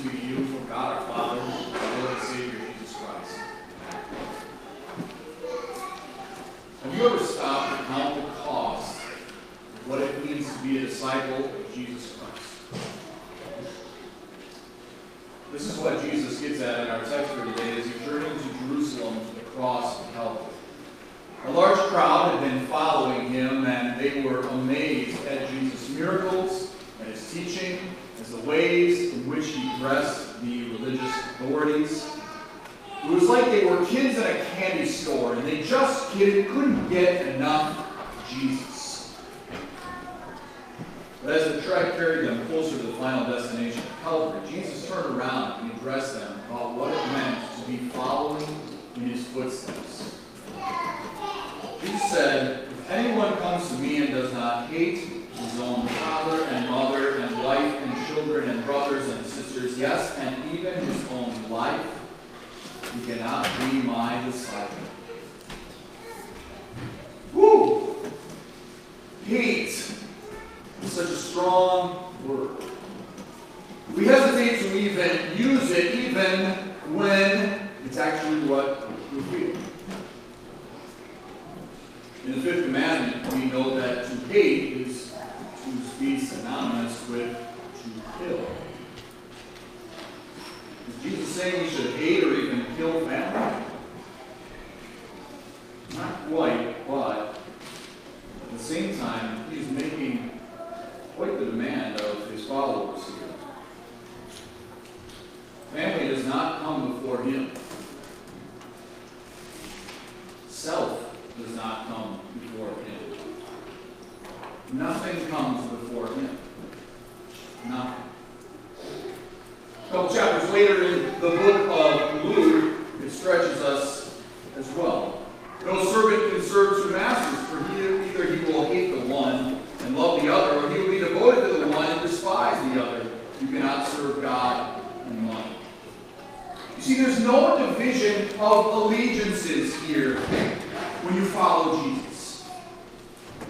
be to you from God our Father, our Lord and Savior, Jesus Christ. Have you ever stopped to count the cost of what it means to be a disciple of Jesus Christ? This is what Jesus gets at in our text for today as he journeyed to Jerusalem to the cross of Calvary. A large crowd had been following him, and they were amazed at Jesus' miracles, at his teaching, as the ways in which he addressed the religious authorities. It was like they were kids in a candy store, and they just couldn't get enough of Jesus. But as the trek carried them closer to the final destination of Calvary, Jesus turned around and addressed them about what it meant to be following in his footsteps. Jesus said, "If anyone comes to me and does not hate his own father and mother and wife and children and brothers and sisters, yes, and even his own life, he cannot be my disciple." Woo! Hate is such a strong word. We hesitate to even use it, even when it's actually what we feel. In the fifth commandment, we know that to hate is to be synonymous with to kill. Is Jesus saying we should hate or even kill family? Not quite, but at the same time, he's making quite the demand of his followers here. Family does not come before him. Self does not come before him. Nothing comes before him. Nothing. A couple chapters later in the book of Luke, it stretches us as well. No servant can serve two masters, for either he will hate the one and love the other, or he will be devoted to the one and despise the other. You cannot serve God and money. You see, there's no division of allegiances here when you follow Jesus.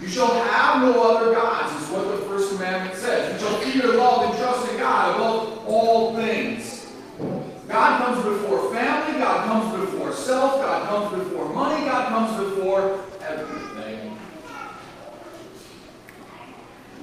You shall have no other gods, is what the first commandment says. You shall fear, love, and trust in God above all things. God comes before family, God comes before self, God comes before money, God comes before everything.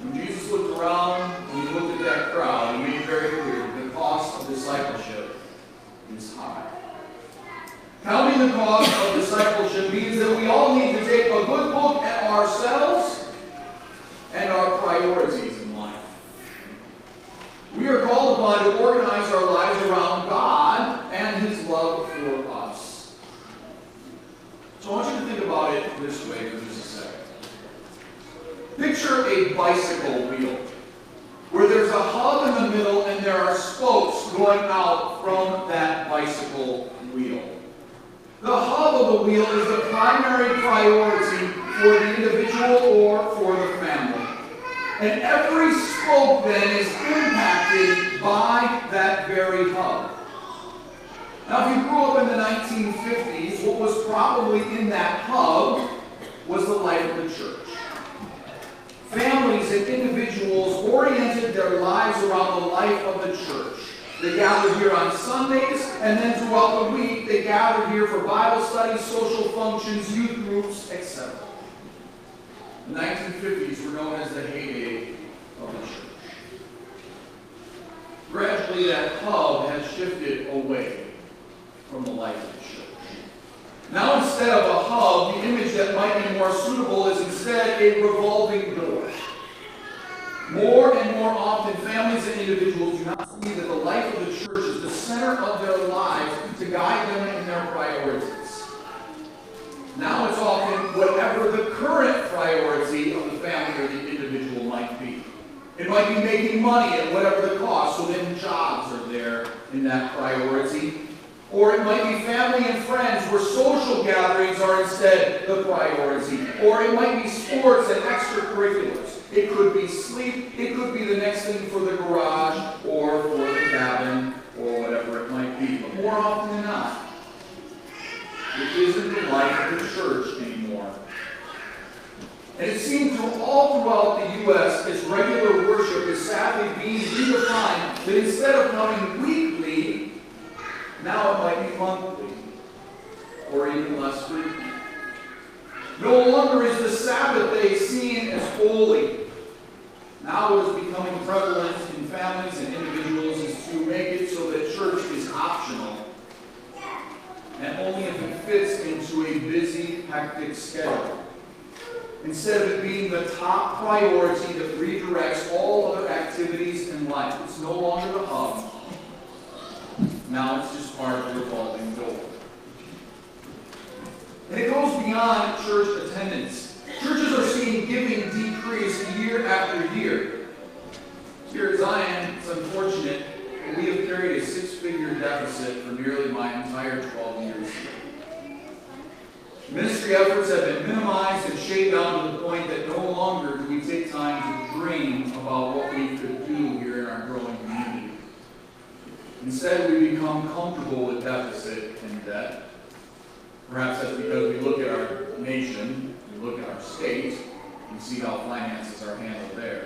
When Jesus looked around, when he looked at that crowd, he made very clear the cost of discipleship is high. Counting the cost of discipleship means that we all need to take a good look at ourselves and our priorities in life. We are called upon to organize our lives around God and his love for us. So I want you to think about it this way for just a second. Picture a bicycle wheel where there's a hub in the middle and there are spokes going out from that bicycle wheel. The hub of the wheel is the primary priority for the individual or for the family. And every spoke then is impacted by that very hub. Now, if you grew up in the 1950s, what was probably in that hub was the life of the church. Families and individuals oriented their lives around the life of the church. They gathered here on Sundays, and then throughout the week, they gathered here for Bible studies, social functions, youth groups, etc. The 1950s were known as the heyday of the church. Gradually, that hub has shifted away from the life of the church. Now, instead of a hub, the image that might be more suitable is instead a revolving door. More and more often, families and individuals do not see that the life of the church is the center of their lives to guide them in their priorities. Now it's often whatever the current priority of the family or the individual might be. It might be making money at whatever the cost, so then jobs are there in that priority. Or it might be family and friends where social gatherings are instead the priority. Or it might be sports and extracurriculars. It could be sleep. It could be the next thing for the garage or for the cabin or whatever it might be. But more often than not, it isn't the life of the church anymore. And it seems all throughout the U.S. as regular worship is sadly being redefined that instead of coming weekly, now it might be monthly, or even less frequent. No longer is the Sabbath day seen as holy. Now it is becoming prevalent in families and individuals is to make it so that church is optional, and only if it fits into a busy, hectic schedule. Instead of it being the top priority that redirects all other activities in life. It's no longer the hub. Now it's just part of the revolving door. And it goes beyond church attendance. Churches are seeing giving decrease year after year. Here at Zion, it's unfortunate, but we have carried a six-figure deficit for nearly my entire 12 years. Ministry efforts have been minimized and shaved down to the point that no longer do we take time to dream about what we could do here in our growing community. Instead, we become comfortable with deficit and debt. Perhaps that's because we look at our nation, we look at our state, and see how finances are handled there.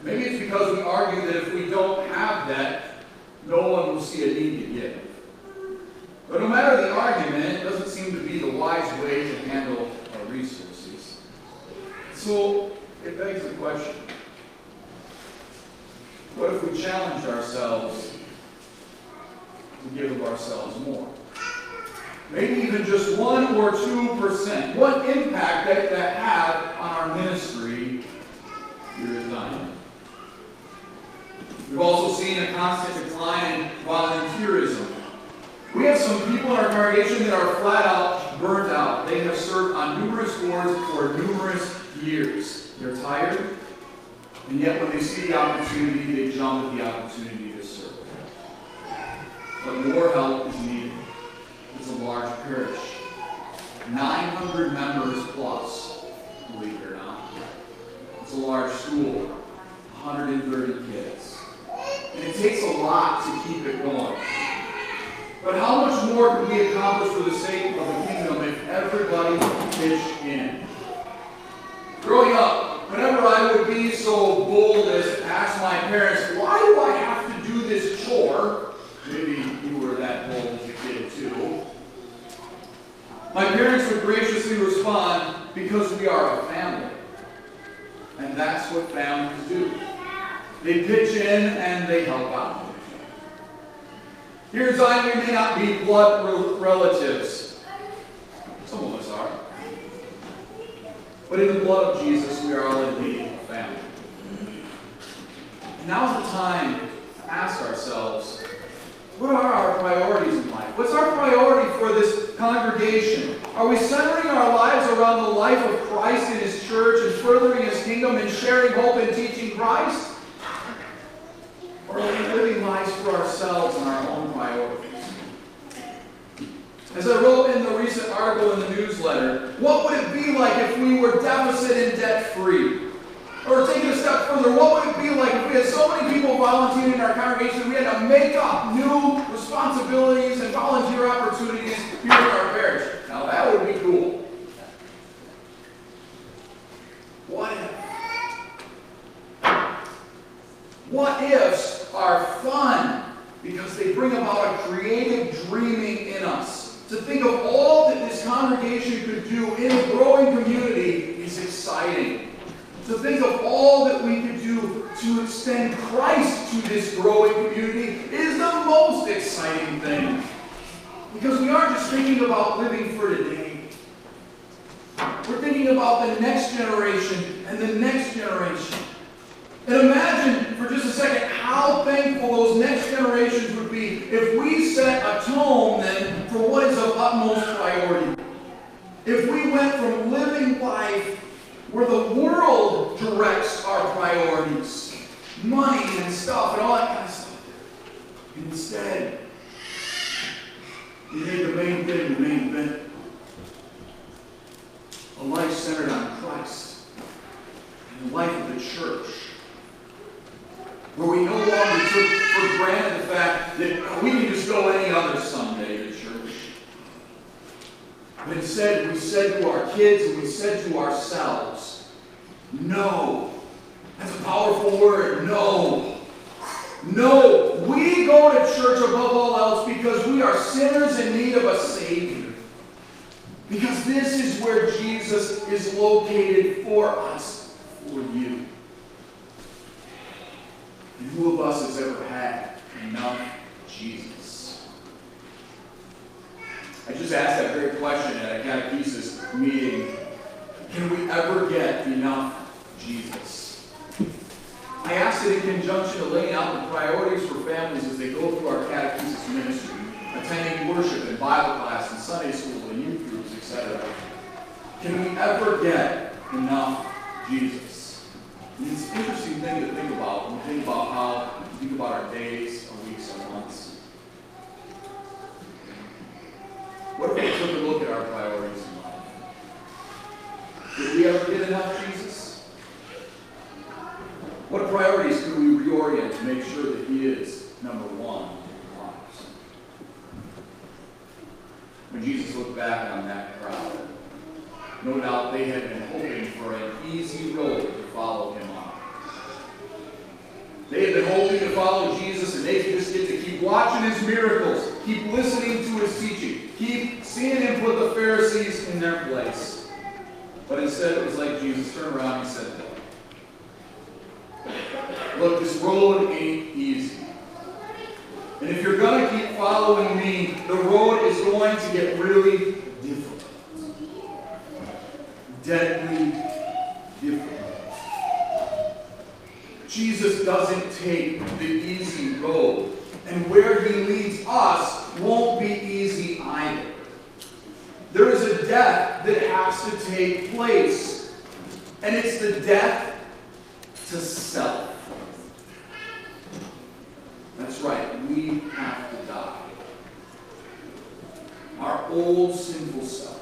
Maybe it's because we argue that if we don't have debt, no one will see a need to give. But no matter the argument, it doesn't seem to be the wise way to handle our resources. So it begs the question, what if we challenged ourselves to give of ourselves more? Maybe even just 1 or 2%. What impact that have on our ministry here at Zion? We've also seen a constant decline in volunteerism. We have some people in our congregation that are flat out burnt out. They have served on numerous boards for numerous years. They're tired, and yet when they see the opportunity, they jump at the opportunity to serve. But more help is needed. It's a large parish. 900 members plus, believe it or not. It's a large school. 130 kids. And it takes a lot to keep it going. But how much more can we accomplish for the sake of the kingdom if everybody pitched in? Growing up, whenever I would be so bold as to ask my parents, why do I have to do this chore? Maybe you were that bold as a kid too. My parents would graciously respond, because we are a family. And that's what families do. They pitch in and they help out. Here in Zion, we may not be blood relatives. Some of us are. But in the blood of Jesus, we are all indeed a family. Now's the time to ask ourselves, what are our priorities in life? What's our priority for this congregation? Are we centering our lives around the life of Christ in His church and furthering His kingdom and sharing hope and teaching Christ? Or are we living lives for ourselves and our own priorities? As I wrote in the recent article in the newsletter, what would it be like if we were deficit and debt-free? Or taking a step further, what would it be like if we had so many people volunteering in our congregation we had to make up new responsibilities and volunteer opportunities here in our parish? Now that would be cool. What ifs are fun because they bring about a creative dreaming in us. To think of all that this congregation could do in a growing community is exciting. To think of all that we could do to extend Christ to this growing community is the most exciting thing. Because we aren't just thinking about living for today. We're thinking about the next generation and the next generation. And imagine for just a second how thankful those next generations would be if we set a tone then for what is of utmost priority. If we went from living life where the world directs our priorities, money and stuff and all that kind of stuff, and instead we made the main thing the main event. A life centered on Christ and the life of the church, where we no longer took for granted the fact that we can just go any other Sunday to church. But instead, we said to our kids and we said to ourselves, no. That's a powerful word, no. No, we go to church above all else because we are sinners in need of a Savior. Because this is where Jesus is located for us, for you. And who of us has ever had enough Jesus? I just asked that very question at a catechesis meeting. Can we ever get enough Jesus? I asked it in conjunction to laying out the priorities for families as they go through our catechesis ministry, attending worship and Bible class and Sunday school and youth groups, etc. Can we ever get enough Jesus? And it's an interesting thing to think about when we think about how we think about our days, our weeks, our months. What if we took a look at our priorities in life? Did we ever get enough Jesus? What priorities could we reorient to make sure that He is number one in our lives? When Jesus looked back on that crowd, no doubt they had been hoping for an easy road to follow Him on. They had been hoping to follow Jesus and they could just get to keep watching His miracles, keep listening to His teaching, keep seeing Him put the Pharisees in their place. But instead it was like Jesus turned around and said, look, this road ain't easy. And if you're going to keep following me, the road is going to get really difficult. Deadly difficult. Jesus doesn't take the easy road. And where He leads us won't be easy either. There is a death that has to take place. And it's the death to self. That's right, we have to die. Our old sinful self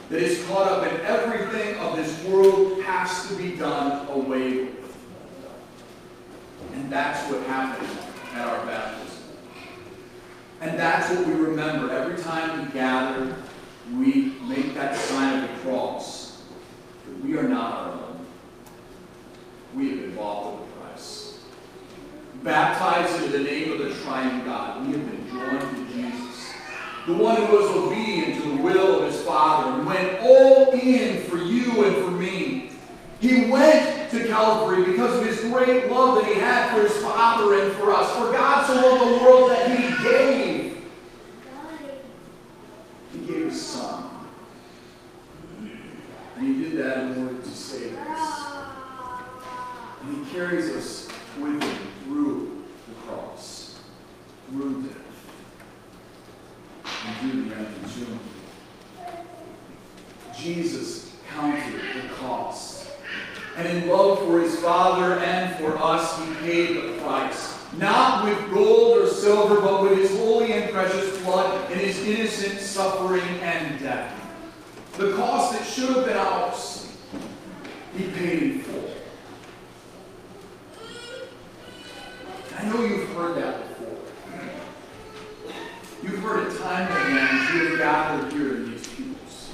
that is caught up in everything of this world has to be done away with. And that's what happened at our baptism. And that's what we remember every time we gather, we make that sign of the cross. That we are not our own. We have been bought with a price. Baptized into the name of the triune God, we have been joined to Jesus, the one who was obedient to the will of His Father and went all in for you and for me. He went to Calvary because of His great love that He had for His Father and for us. For God so loved the world that He gave. He gave His Son. And He did that in order to save us. And He carries us with Him through the cross, through death, and through the empty tomb. Jesus counted the cost. And in love for His Father and for us, He paid the price. Not with gold or silver, but with His holy and precious blood and His innocent suffering and death. The cost that should have been ours, He paid in full. I know you've heard that before. You've heard it time and again as you have gathered here in these pews.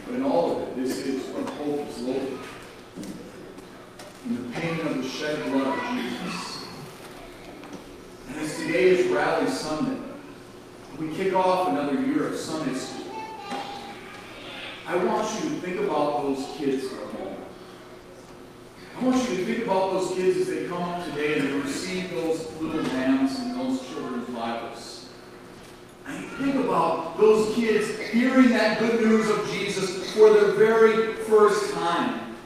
But in all of it, this is where hope is located. In the pain of the shed blood of Jesus. And as today is Rally Sunday, we kick off another year of Sunday school. I want you to think about those kids for a moment. I want you to think about those kids as they come up today and they receive those little lambs and those children's Bibles. And think about those kids hearing that good news of Jesus for the very first time.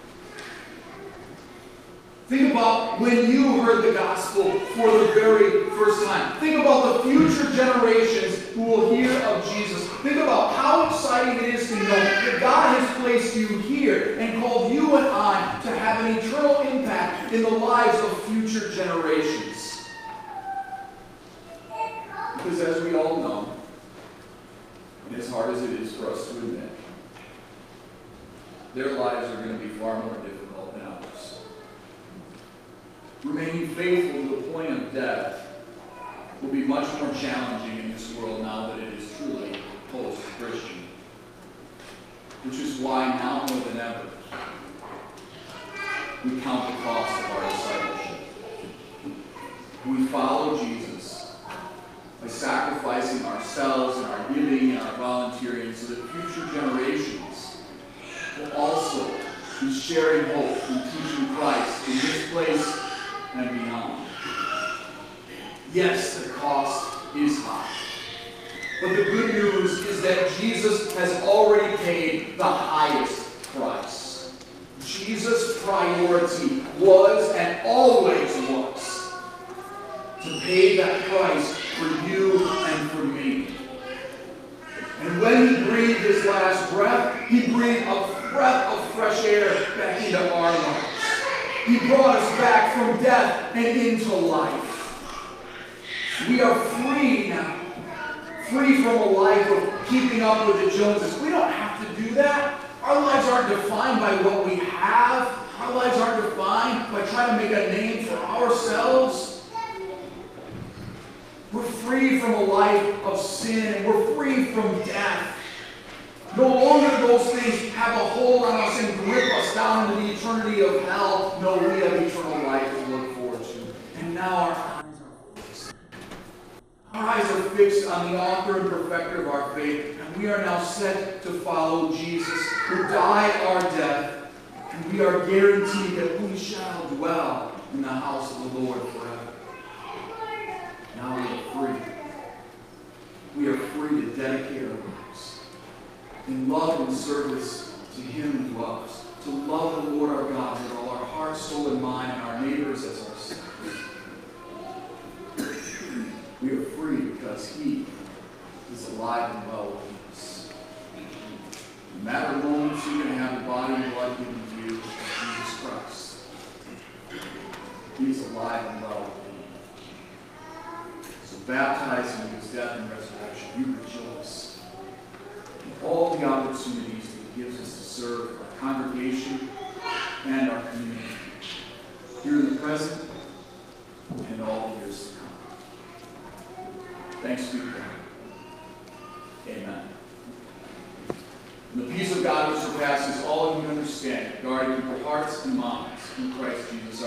Think about when you heard the gospel for the very first time. Think about the future generations who will hear of Jesus. Think about how exciting it is to know that God has placed you here and called you and I to have an eternal impact in the lives of future generations. Because as we all know, and as hard as it is for us to admit, their lives are going to be far more difficult than ours. Remaining faithful to the point of death will be much more challenging in this world now that it is truly post-Christian. Which is why now more than ever, we count the cost of our discipleship. We follow Jesus by sacrificing ourselves and our giving and our volunteering so that future generations will also be sharing hope and teaching Christ in this place and beyond. Yes, the cost is high. But the good news is that Jesus has already paid the highest price. Jesus' priority was and always was to pay that price for you and for me. And when he breathed his last breath, he breathed a breath of fresh air back into our lives. He brought us back from death and into life. We are free now. Free from a life of keeping up with the Joneses. We don't have to do that. Our lives aren't defined by what we have. Our lives aren't defined by trying to make a name for ourselves. We're free from a life of sin, and we're free from death. No longer do those things have a hold on us and grip us down into the eternity of hell. No, we have eternal life to look forward to. And now our eyes are fixed on the author and perfecter of our faith, and we are now set to follow Jesus, who died our death, and we are guaranteed that we shall dwell in the house of the Lord forever. Now we are free. We are free to dedicate our lives in love and service to Him who loves us, to love the Lord our God with all our heart, soul, and mind, and our neighbors as ourselves. We are free because He is alive and well within us. In a matter of moments, you're going to have the body and blood given to you of Jesus Christ. He is alive and well within you. So baptized into His death and resurrection, you rejoice in all the opportunities that He gives us to serve our congregation and our community, here in the present and all the years to come. Thanks be to God. Amen. And the peace of God which surpasses all human understanding, guard your hearts and minds in Christ Jesus our